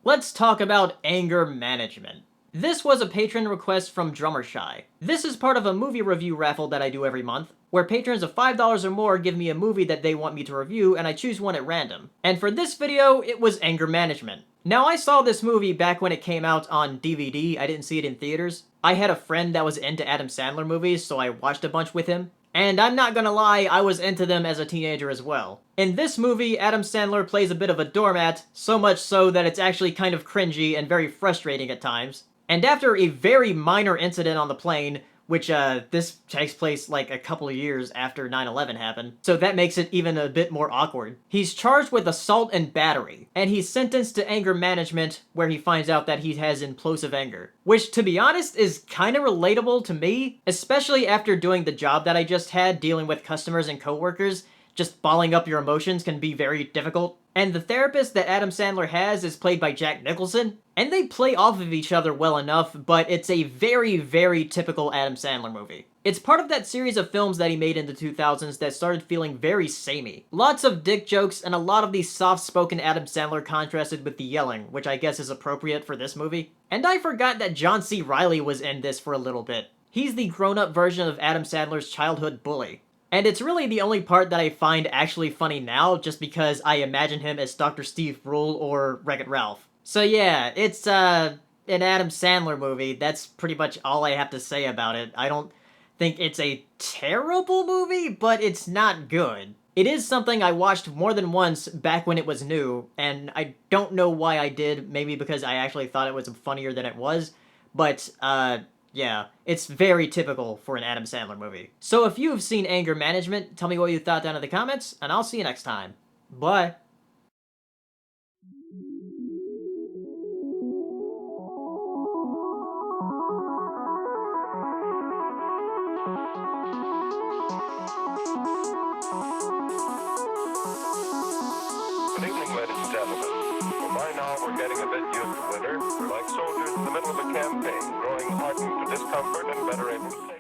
let's talk about anger management. This was a patron request from Drummer Shy. This is part of a movie review raffle that I do every month, where patrons of $5 or more give me a movie that they want me to review, and I choose one at random. And for this video, it was anger management. Now, I saw this movie back when it came out on DVD. I didn't see it in theaters. I had a friend that was into Adam Sandler movies, so I watched a bunch with him. And I'm not gonna lie, I was into them as a teenager as well. In this movie, Adam Sandler plays a bit of a doormat, so much so that it's actually kind of cringy and very frustrating at times. And after a very minor incident on the plane, which this takes place like a couple of years after 9/11 happened, so that makes it even a bit more awkward. He's charged with assault and battery, and he's sentenced to anger management, where he finds out that he has implosive anger. Which, to be honest, is kinda relatable to me, especially after doing the job that I just had, dealing with customers and coworkers. Just balling up your emotions can be very difficult. And the therapist that Adam Sandler has is played by Jack Nicholson, and they play off of each other well enough, but it's a very, very typical Adam Sandler movie. It's part of that series of films that he made in the 2000s that started feeling very samey. Lots of dick jokes, and a lot of the soft-spoken Adam Sandler contrasted with the yelling, which I guess is appropriate for this movie. And I forgot that John C. Reilly was in this for a little bit. He's the grown-up version of Adam Sandler's childhood bully. And it's really the only part that I find actually funny now, just because I imagine him as Dr. Steve Brule or Wreck-It Ralph. So yeah, it's an Adam Sandler movie. That's pretty much all I have to say about it. I don't think it's a terrible movie, but it's not good. It is something I watched more than once back when it was new, and I don't know why I did, maybe because I actually thought it was funnier than it was, but yeah, it's very typical for an Adam Sandler movie. So if you've seen Anger Management, tell me what you thought down in the comments, and I'll see you next time. Bye! Good evening, ladies and gentlemen. Well, by now we're getting a bit used to winter. We're like soldiers in the middle of a campaign, growing hardened to discomfort and better able to save.